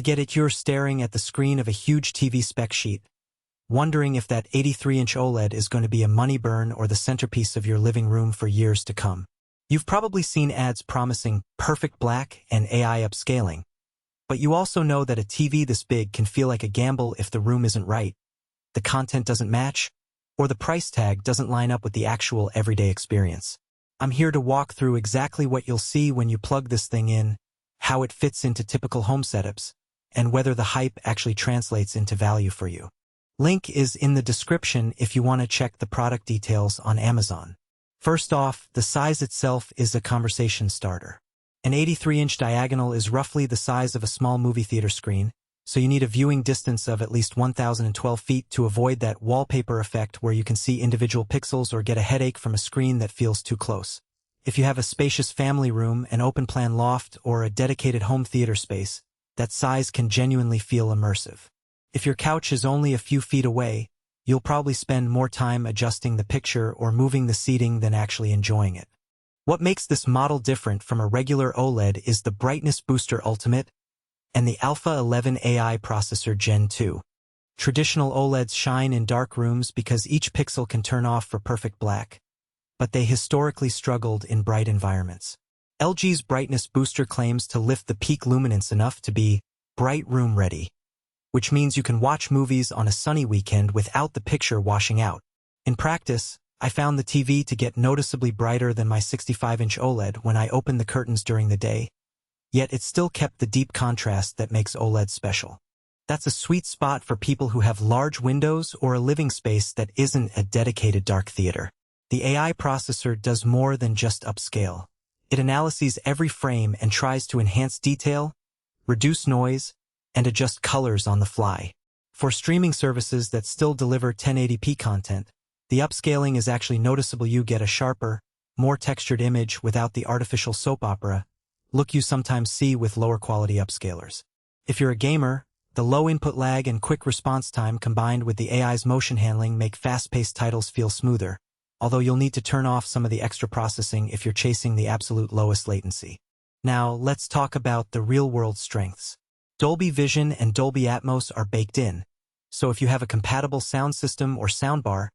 I get it, you're staring at the screen of a huge TV spec sheet, wondering if that 83-inch OLED is going to be a money burn or the centerpiece of your living room for years to come. You've probably seen ads promising perfect black and AI upscaling, but you also know that a TV this big can feel like a gamble if the room isn't right, the content doesn't match, or the price tag doesn't line up with the actual everyday experience. I'm here to walk through exactly what you'll see when you plug this thing in, how it fits into typical home setups, and whether the hype actually translates into value for you. Link is in the description if you want to check the product details on Amazon. First off, the size itself is a conversation starter. An 83-inch diagonal is roughly the size of a small movie theater screen, so you need a viewing distance of at least 1,012 feet to avoid that wallpaper effect where you can see individual pixels or get a headache from a screen that feels too close. If you have a spacious family room, an open-plan loft, or a dedicated home theater space, that size can genuinely feel immersive. If your couch is only a few feet away, you'll probably spend more time adjusting the picture or moving the seating than actually enjoying it. What makes this model different from a regular OLED is the Brightness Booster Ultimate and the Alpha 11 AI processor Gen 2. Traditional OLEDs shine in dark rooms because each pixel can turn off for perfect black, but they historically struggled in bright environments. LG's Brightness Booster claims to lift the peak luminance enough to be bright room ready, which means you can watch movies on a sunny weekend without the picture washing out. In practice, I found the TV to get noticeably brighter than my 65-inch OLED when I opened the curtains during the day, yet it still kept the deep contrast that makes OLED special. That's a sweet spot for people who have large windows or a living space that isn't a dedicated dark theater. The AI processor does more than just upscale. It analyzes every frame and tries to enhance detail, reduce noise, and adjust colors on the fly. For streaming services that still deliver 1080p content, the upscaling is actually noticeable. You get a sharper, more textured image without the artificial soap opera look you sometimes see with lower quality upscalers. If you're a gamer, the low input lag and quick response time combined with the AI's motion handling make fast-paced titles feel smoother, although you'll need to turn off some of the extra processing if you're chasing the absolute lowest latency. Now, let's talk about the real-world strengths. Dolby Vision and Dolby Atmos are baked in, so if you have a compatible sound system or soundbar,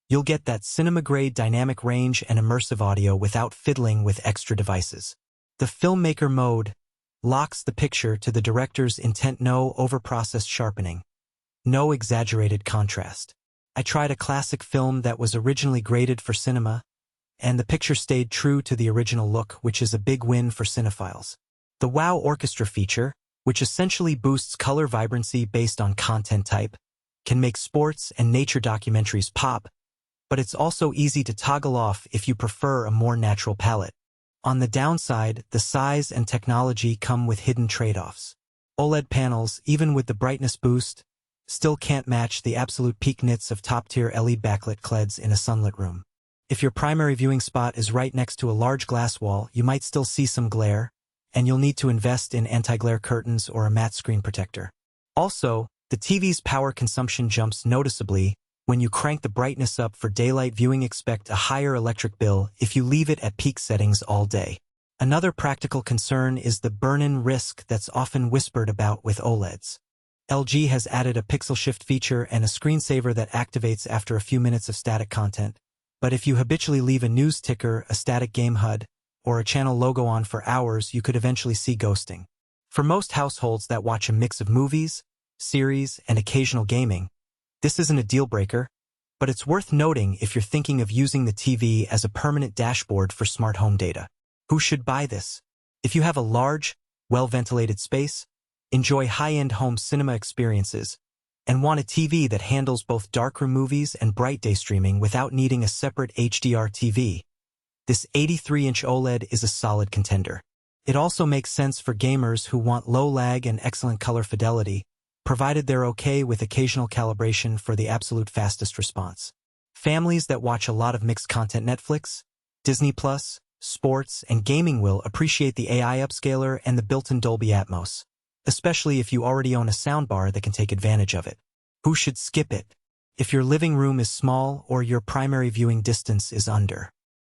you'll get that cinema-grade dynamic range and immersive audio without fiddling with extra devices. The Filmmaker Mode locks the picture to the director's intent. No overprocessed sharpening, no exaggerated contrast. I tried a classic film that was originally graded for cinema, and the picture stayed true to the original look, which is a big win for cinephiles. The Wow Orchestra feature, which essentially boosts color vibrancy based on content type, can make sports and nature documentaries pop, but it's also easy to toggle off if you prefer a more natural palette. On the downside, the size and technology come with hidden trade-offs. OLED panels, even with the brightness boost, still can't match the absolute peak nits of top-tier LED backlit CLEDs in a sunlit room. If your primary viewing spot is right next to a large glass wall, you might still see some glare, and you'll need to invest in anti-glare curtains or a matte screen protector. Also, the TV's power consumption jumps noticeably when you crank the brightness up for daylight viewing. Expect a higher electric bill if you leave it at peak settings all day. Another practical concern is the burn-in risk that's often whispered about with OLEDs. LG has added a pixel shift feature and a screensaver that activates after a few minutes of static content, but if you habitually leave a news ticker, a static game HUD, or a channel logo on for hours, you could eventually see ghosting. For most households that watch a mix of movies, series, and occasional gaming, this isn't a deal breaker, but it's worth noting if you're thinking of using the TV as a permanent dashboard for smart home data. Who should buy this? If you have a large, well-ventilated space, enjoy high-end home cinema experiences, and want a TV that handles both darkroom movies and bright day streaming without needing a separate HDR TV, this 83-inch OLED is a solid contender. It also makes sense for gamers who want low lag and excellent color fidelity, provided they're okay with occasional calibration for the absolute fastest response. Families that watch a lot of mixed content, Netflix, Disney+, sports, and gaming will appreciate the AI upscaler and the built-in Dolby Atmos, especially if you already own a soundbar that can take advantage of it. Who should skip it? If your living room is small or your primary viewing distance is under